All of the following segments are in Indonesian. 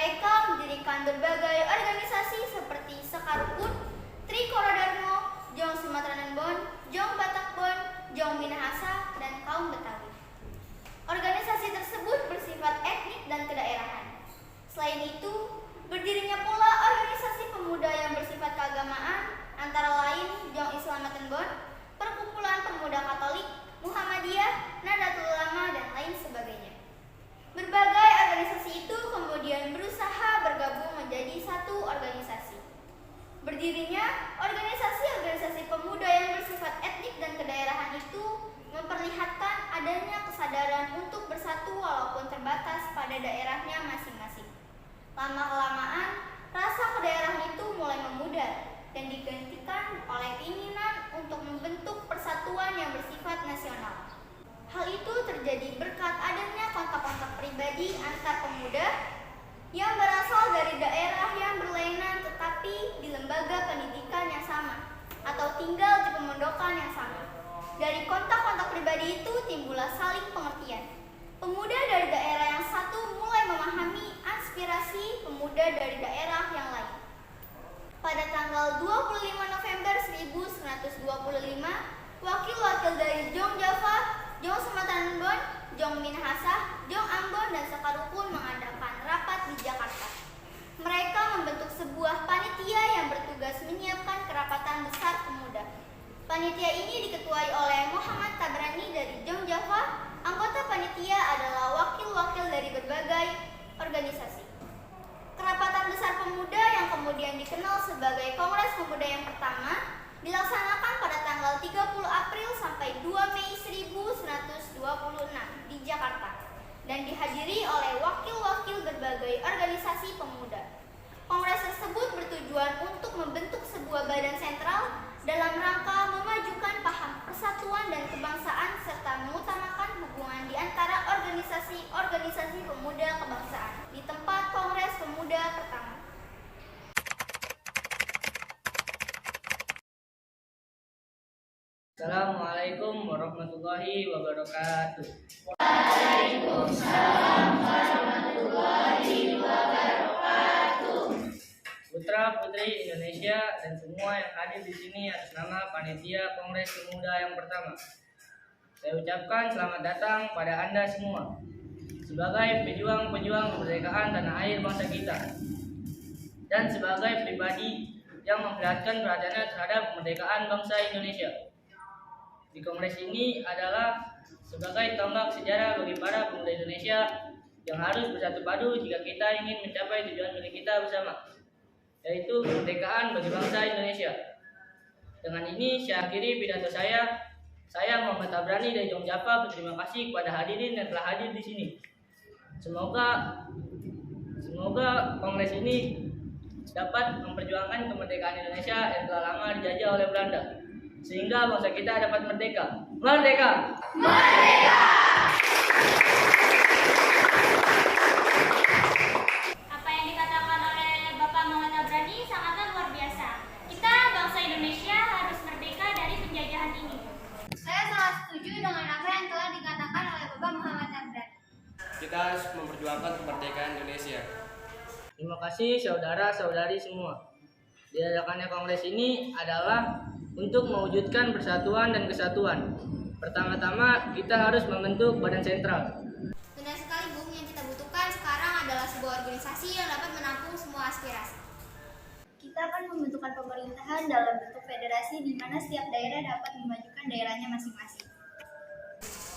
Mereka mendirikan berbagai organisasi seperti Sekarukun, Trikoradarmo, Jong Sumatera Bon, Jong Batak Bon, Jong Minahasa, dan Kaum Betawi. Organisasi tersebut bersifat etnik dan kedaerahan. Selain itu, berdirinya pula organisasi pemuda yang bersifat keagamaan, antara lain Jong Islamaten Bon, Perkumpulan Pemuda Katolik, Muhammadiyah, Nahdlatul Ulama, dan lain sebagainya. Berbagai organisasi itu kemudian berusaha bergabung menjadi satu organisasi. Berdirinya organisasi-organisasi pemuda yang bersifat etnik dan kedaerahan itu memperlihatkan adanya kesadaran untuk bersatu walaupun terbatas pada daerahnya masing-masing. Lama-kelamaan, rasa kedaerahan itu mulai memudar dan digantikan oleh keinginan untuk membentuk persatuan yang bersifat nasional. Hal itu terjadi berkat adanya kontak-kontak pribadi antar pemuda yang berasal dari daerah yang berlainan tetapi di lembaga pendidikan yang sama atau tinggal di pemondokan yang sama. Dari kontak-kontak pribadi itu timbullah saling pengertian. Pemuda dari daerah yang satu mulai memahami aspirasi pemuda dari daerah yang lain. Pada tanggal 25 November 1925, wakil-wakil dari Jong Java, Jong Sumatera Bon, Jong Minahasa, Jong Ambon, dan Sekarukun mengadakan rapat di Jakarta. Mereka membentuk sebuah panitia yang bertugas menyiapkan kerapatan besar pemuda. Panitia ini diketuai oleh Muhammad Tabrani dari Jong Java. Anggota panitia adalah wakil-wakil dari berbagai organisasi. Kerapatan besar pemuda yang kemudian dikenal sebagai Kongres Pemuda yang pertama dilaksanakan pada tanggal 30 April sampai 2 Mei 1926 di Jakarta dan dihadiri oleh wakil-wakil berbagai organisasi pemuda. Kongres tersebut bertujuan untuk membentuk sebuah badan sentral dalam rangka memajukan paham persatuan dan kebangsaan serta mengutamakan hubungan di antara organisasi-organisasi pemuda kebangsaan di tempat Kongres Pemuda pertama. Assalamualaikum warahmatullahi wabarakatuh. Waalaikumsalam warahmatullahi wabarakatuh. Putra-putri Indonesia dan semua yang hadir di sini atas nama Panitia Kongres Pemuda yang pertama, saya ucapkan selamat datang pada Anda semua sebagai pejuang-pejuang kemerdekaan tanah air bangsa kita dan sebagai pribadi yang memperlihatkan perhatiannya terhadap kemerdekaan bangsa Indonesia. Di kongres ini adalah sebagai tonggak sejarah bagi para pemuda Indonesia yang harus bersatu padu jika kita ingin mencapai tujuan milik kita bersama, yaitu kemerdekaan bagi bangsa Indonesia. Dengan ini saya akhiri pidato saya. Saya Muhammad Tabrani dari Jong Java berterima kasih kepada hadirin yang telah hadir di sini. Semoga kongres ini dapat memperjuangkan kemerdekaan Indonesia yang telah lama dijajah oleh Belanda, sehingga bangsa kita dapat merdeka. Merdeka! Merdeka! Apa yang dikatakan oleh Bapak Muhammad Tabrani sangatlah luar biasa. Kita bangsa Indonesia harus merdeka dari penjajahan ini. Saya sangat setuju dengan apa yang telah dikatakan oleh Bapak Muhammad Tabrani. Kita harus memperjuangkan kemerdekaan Indonesia. Terima kasih saudara-saudari semua. Diadakannya kongres ini adalah untuk mewujudkan persatuan dan kesatuan. Pertama-tama kita harus membentuk badan sentral. Benar sekali, Bung. Yang kita butuhkan sekarang adalah sebuah organisasi yang dapat menampung semua aspirasi. Kita akan membentukkan pemerintahan dalam bentuk federasi di mana setiap daerah dapat memajukan daerahnya masing-masing.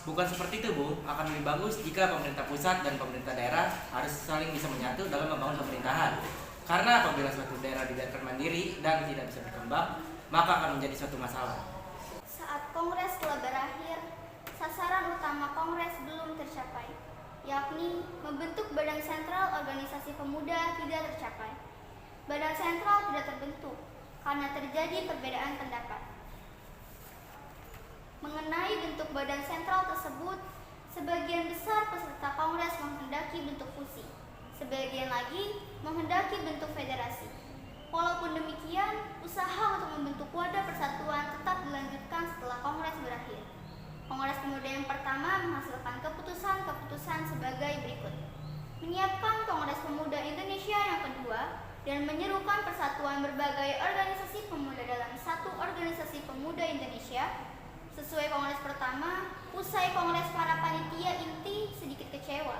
Bukan seperti itu, Bu. Akan lebih bagus jika pemerintah pusat dan pemerintah daerah harus saling bisa menyatu dalam membangun pemerintahan. Karena apabila suatu daerah dibiarkan mandiri dan tidak bisa berkembang, maka akan menjadi suatu masalah. Saat kongres telah berakhir, sasaran utama kongres belum tercapai, yakni membentuk badan sentral organisasi pemuda tidak tercapai. Badan sentral tidak terbentuk karena terjadi perbedaan pendapat. Mengenai bentuk badan sentral tersebut, sebagian besar peserta kongres menghendaki bentuk fusi, sebagian lagi menghendaki bentuk federasi. Walaupun demikian, usaha untuk membentuk wadah persatuan tetap dilanjutkan setelah kongres berakhir. Kongres Pemuda yang pertama menghasilkan keputusan-keputusan sebagai berikut. Menyiapkan Kongres Pemuda Indonesia dan menyerukan persatuan berbagai organisasi pemuda dalam satu organisasi pemuda Indonesia. Sesuai kongres pertama, usai kongres para panitia inti sedikit kecewa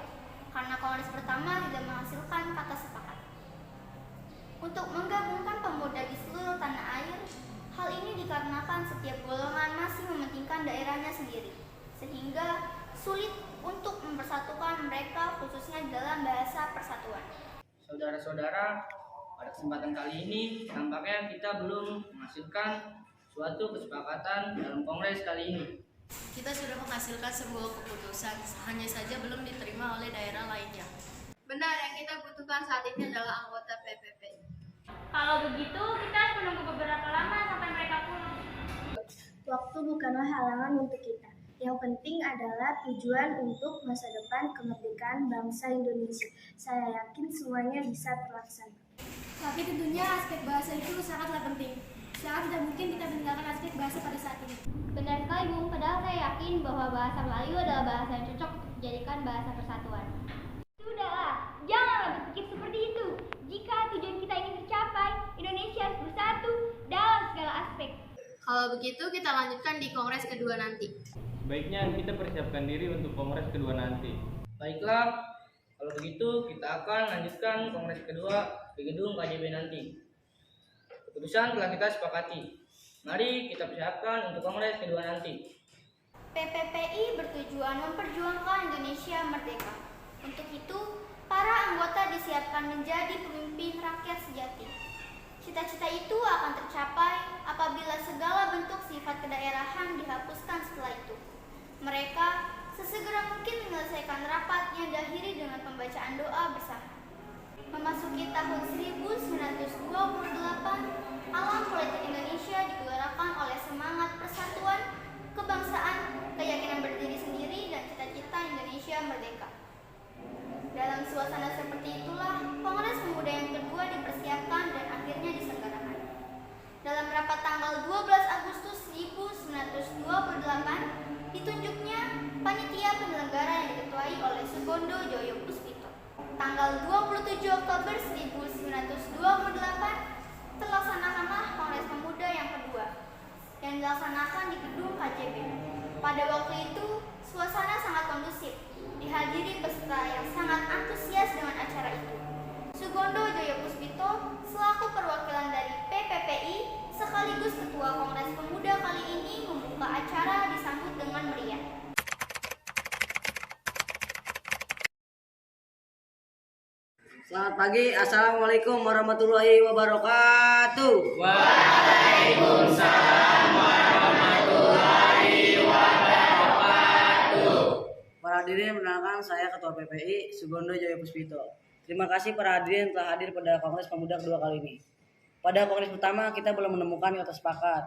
karena kongres pertama tidak menghasilkan kata sepakat untuk menggabungkan pemuda di seluruh tanah air. Hal ini dikarenakan setiap golongan masih mementingkan daerahnya sendiri, sehingga sulit untuk mempersatukan mereka khususnya dalam bahasa persatuan. Saudara-saudara, pada kesempatan kali ini nampaknya kita belum menghasilkan suatu kesepakatan dalam kongres kali ini. Kita sudah menghasilkan sebuah keputusan, hanya saja belum diterima oleh daerah lainnya. Benar, yang kita butuhkan saat ini adalah anggota PPPI. Kalau begitu, kita harus menunggu beberapa lama sampai mereka pulang. Waktu bukanlah halangan untuk kita. Yang penting adalah tujuan untuk masa depan kemerdekaan bangsa Indonesia. Saya yakin semuanya bisa terlaksana. Tapi tentunya aspek bahasa itu sangatlah penting. Sangat tidak mungkin kita meninggalkan aspek bahasa pada saat ini. Benar sekali, Bung. Padahal saya yakin bahwa bahasa Melayu adalah bahasa yang cocok untuk dijadikan bahasa persatuan. Sudahlah, janganlah berpikir seperti itu. Jika tujuan kita ingin tercapai, Indonesia harus bersatu dalam segala aspek. Kalau begitu, kita lanjutkan di kongres kedua nanti. Sebaiknya kita persiapkan diri untuk kongres kedua nanti. Baiklah, kalau begitu kita akan lanjutkan kongres kedua di gedung KJB nanti. Keputusan telah kita sepakati. Mari kita persiapkan untuk kongres kedua nanti. PPPI bertujuan memperjuangkan Indonesia merdeka. Untuk itu, para anggota disiapkan menjadi pemimpin rakyat sejati. Cita-cita itu akan tercapai apabila segala bentuk sifat kedaerahan dihapuskan setelah itu. Mereka sesegera mungkin menyelesaikan rapat yang diakhiri dengan pembacaan doa bersama. Memasuki tahun 1928, alam politik Indonesia digerakkan oleh semangat persatuan, kebangsaan, keyakinan berdiri sendiri, dan cita-cita Indonesia merdeka. Dalam suasana seperti itulah, Kongres Pemuda yang kedua dipersiapkan dan akhirnya diselenggarakan. Dalam rapat tanggal 12 Agustus 1928, ditunjuknya panitia penyelenggara yang diketuai oleh Sugondo Joyo Puspito. Tanggal 27 Oktober 1928, terlaksanakanlah Kongres Pemuda yang kedua, yang dilaksanakan di gedung KJB. Pada waktu itu, suasana sangat kondusif, dihadiri peserta yang sangat antusias dengan acara itu. Sugondo Joyo Puspito selaku perwakilan dari PPPI sekaligus Ketua Kongres Pemuda kali ini membuka acara disambut dengan meriah. Selamat pagi, Assalamualaikum warahmatullahi wabarakatuh. Waalaikumsalam warahmatullahi wabarakatuh. Para hadirin, perkenalkan saya Ketua PPI Sugondo Joyo Puspito. Terima kasih para hadirin telah hadir pada Kongres Pemuda kedua kali ini. Pada kongres pertama kita belum menemukan kata sepakat.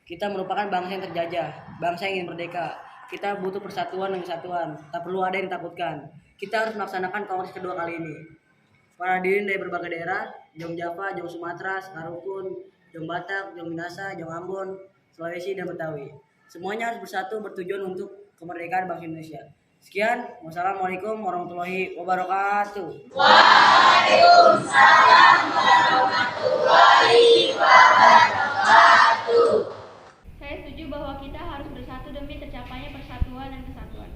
Kita merupakan bangsa yang terjajah, bangsa yang ingin merdeka. Kita butuh persatuan dan kesatuan. Tak perlu ada yang ditakutkan. Kita harus melaksanakan kongres kedua kali ini. Para hadirin dari berbagai daerah, Jong Java, Jong Sumatera, Sekarukun, Jong Batak, Jong Minasa, Jong Ambon, Sulawesi, dan Betawi. Semuanya harus bersatu bertujuan untuk kemerdekaan bangsa Indonesia. Sekian, wassalamualaikum warahmatullahi wabarakatuh. Waalaikumsalam warahmatullahi wabarakatuh. Saya setuju bahwa kita harus bersatu demi tercapainya persatuan dan kesatuan.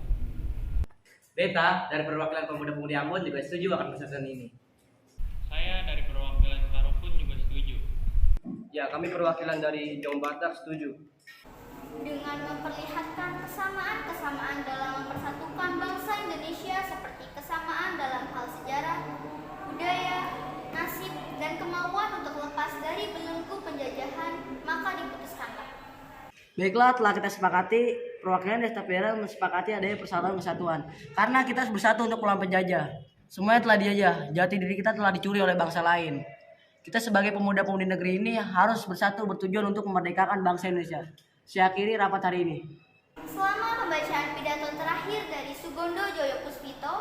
Beta dari perwakilan pemuda-pemudi Ambon juga setuju akan persatuan ini. Saya dari perwakilan Sekarukun juga setuju. Ya, kami perwakilan dari Jong Batak setuju. Dengan memperlihatkan kesamaan-kesamaan dalam mempersatukan bangsa Indonesia seperti kesamaan dalam hal sejarah, budaya, nasib, dan kemauan untuk lepas dari belenggu penjajahan, maka diputuskanlah. Baiklah, telah kita sepakati, perwakilan dari setiap daerah mensepakati adanya persatuan kesatuan. Karena kita harus bersatu untuk melawan penjajah. Semuanya telah dijajah, jati diri kita telah dicuri oleh bangsa lain. Kita sebagai pemuda-pemudi negeri ini harus bersatu bertujuan untuk memerdekakan bangsa Indonesia. Saya akhiri rapat hari ini. Selama pembacaan pidato terakhir dari Sugondo Joyo Puspito,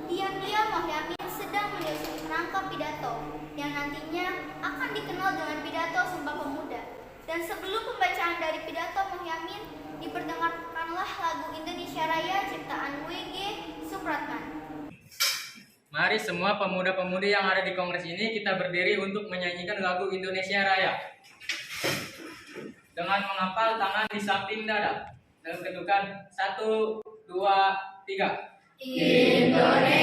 diam-diam Mohyamin sedang menyusun kerangka pidato yang nantinya akan dikenal dengan pidato Sumpah Pemuda. Dan sebelum pembacaan dari pidato Mohyamin, diperdengarkanlah lagu Indonesia Raya ciptaan W.G. Supratman. Mari semua pemuda-pemudi yang ada di kongres ini kita berdiri untuk menyanyikan lagu Indonesia Raya. Dengan menghafal tangan di samping dada. Dan ketukan 1, 2, 3. Indonesia.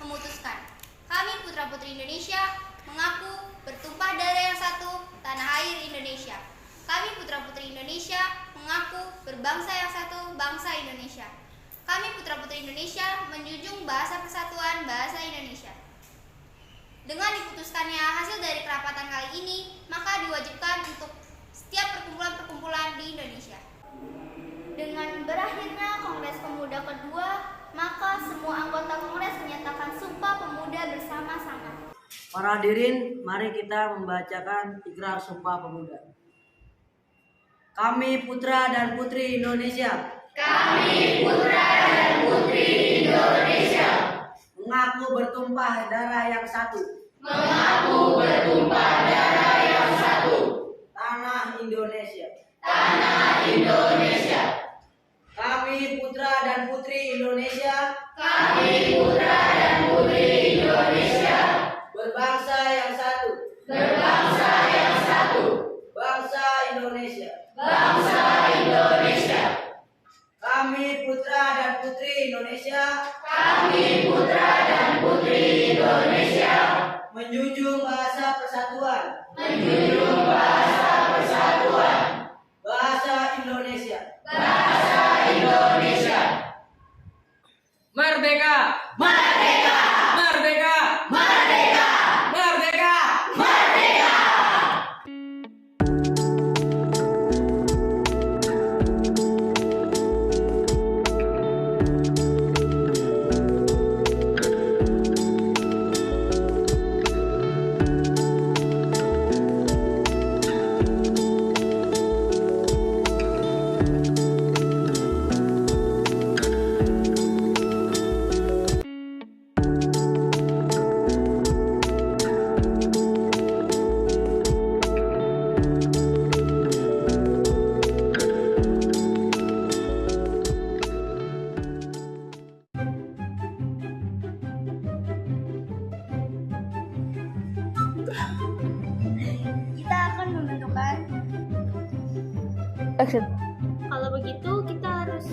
Memutuskan, kami putra-putri Indonesia mengaku bertumpah darah yang satu, tanah air Indonesia. Kami putra-putri Indonesia mengaku berbangsa yang satu, bangsa Indonesia. Kami putra-putri Indonesia menjunjung bahasa persatuan bahasa Indonesia. Dengan diputuskannya hasil dari kerapatan kali ini, maka diwajibkan untuk setiap perkumpulan-perkumpulan di Indonesia. Dengan berakhirnya Kongres Pemuda kedua, maka semua anggota Kongres menyatakan Sumpah Pemuda bersama-sama. Para hadirin, mari kita membacakan ikrar Sumpah Pemuda. Kami putra dan putri Indonesia. Kami putra dan putri Indonesia. Mengaku bertumpah darah yang satu. Mengaku bertumpah darah yang satu. Tanah Indonesia. Tanah Indonesia. Kami putra dan putri Indonesia. Kami putra dan putri Indonesia. Berbangsa yang satu. Berbangsa yang satu. Bangsa Indonesia. Bangsa Indonesia. Kami putra dan putri Indonesia. Kami putra dan putri Indonesia. Menjunjung bahasa persatuan. Menjunjung bahasa persatuan. Bahasa Indonesia. Bahasa Indonesia. Merdeka! Merdeka! Merdeka! Merdeka! Merdeka! Merdeka! action. Kalau begitu kita harus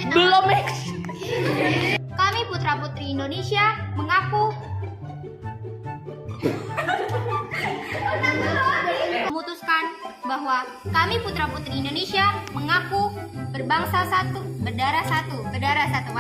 Belum action. Kami putra-putri Indonesia mengaku memutuskan bahwa kami putra-putri Indonesia mengaku berbangsa satu, berdarah satu, berdarah satu.